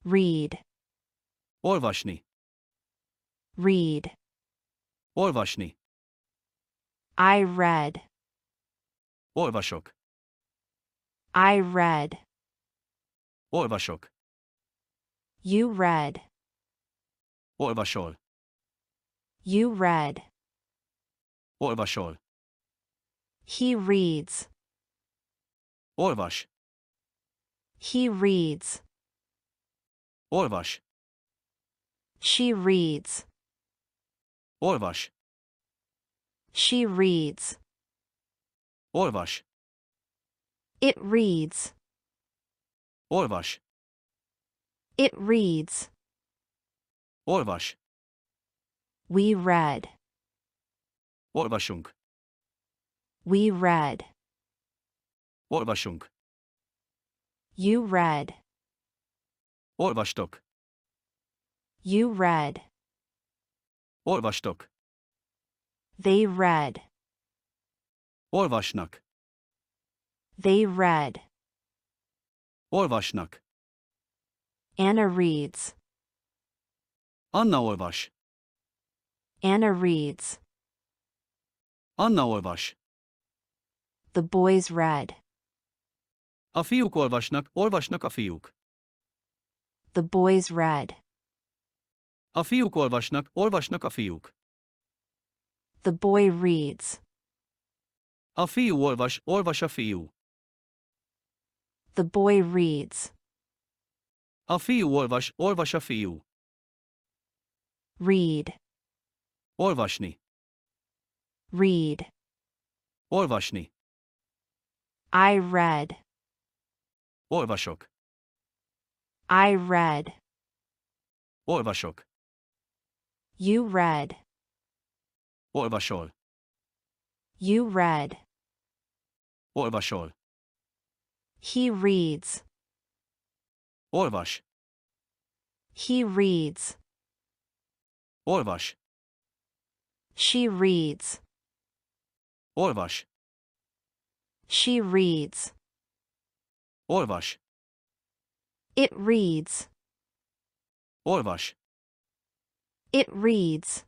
Read. Olvasni. Read. Olvasni. I read. Olvasok. I read. Olvasok. You read. Olvasol. You read. Olvasol. He reads. Olvas. He reads. Olvas. She reads. Olvas. She reads. Olvas. It reads. Olvas. It reads. Olvas. We read. Olvasunk. We read. Olvasunk. You read. Olvastok. You read. Olvastok. They read. Olvasnak. They read. Olvasnak. Anna reads. Anna olvas. Anna reads. Anna olvas. The boys read. A fiúk olvasnak, olvasnak a fiúk. The boys read. A fiúk olvasnak, olvasnak a fiúk. The boy reads. A fiú olvas, olvas a fiú. The boy reads. A fiú olvas, olvas a fiú. Read. Olvasni. Read. Olvasni. I read. Olvasok. I read. Olvasok. You read. Olvasol. You read. Olvasol. He reads. Olvas. He reads. Olvas. She reads. Olvas. She reads. Olvas. It reads. Olvas. It reads.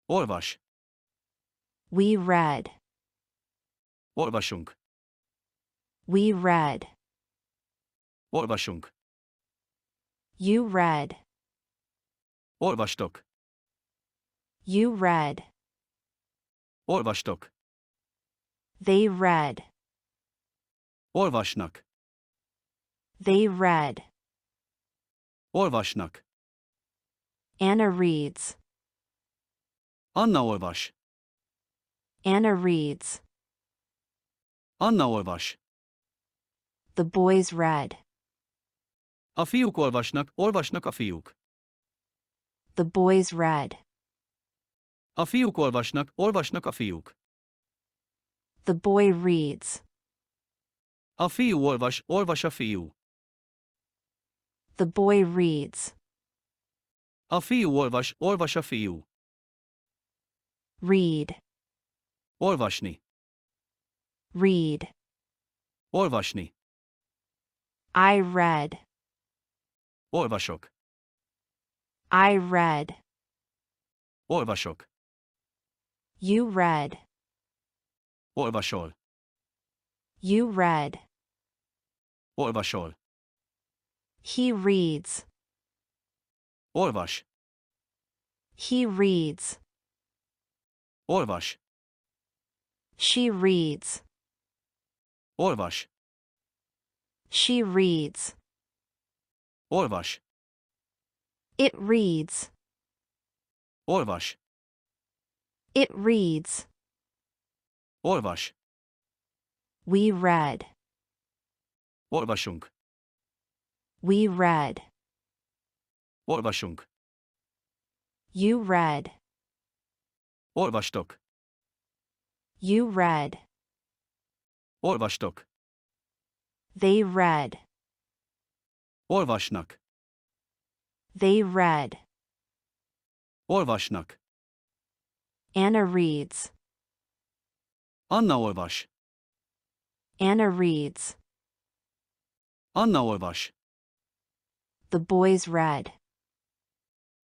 Olvas. We read. Olvasunk. We read. Olvasunk. You read. Olvastok. You read. Olvastok. They read. Olvasnak. They read. Olvasnak. Anna reads. Anna olvas. Anna reads. Anna olvas. The boys read. A fiúk olvasnak, olvasnak a fiúk. The boys read. A fiúk olvasnak, olvasnak a fiúk. The boy reads. A fiú olvas, olvas a fiú. The boy reads. A fiú olvas, olvas a fiú. Read. Olvasni. Read. Olvasni. I read. Olvasok. I read. Olvasok. You read. Olvasol. You read. Olvasol. He reads. Olvas. He reads. Olvas. She reads. Olvas. She reads. Olvas. It reads. Olvas. It reads. Olvas. We read. Olvasunk. We read. Olvasunk. You read. Olvastok. You read. Olvastok. They read. Olvasnak. They read. Olvasnak. Anna reads. Anna olvas. Anna reads. Anna olvas. The boys read.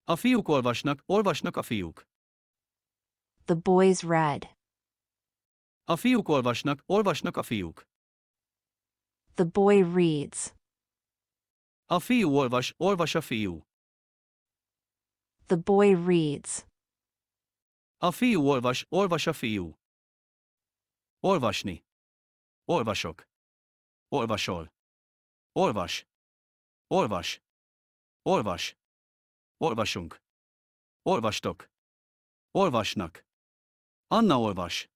A fiúk olvasnak, olvasnak a fiúk. The boys read. A fiúk olvasnak, olvasnak a fiúk. The boy reads. A fiú olvas, olvas a fiú. The boy reads. A fiú olvas, olvas a fiú. Olvasni. Olvasok. Olvasol. Olvas. Olvas. Olvas. Olvasunk. Olvastok. Olvasnak. Anna olvas.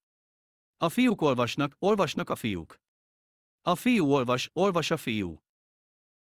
A fiúk olvasnak, olvasnak a fiúk. A fiú olvas, olvas a fiú.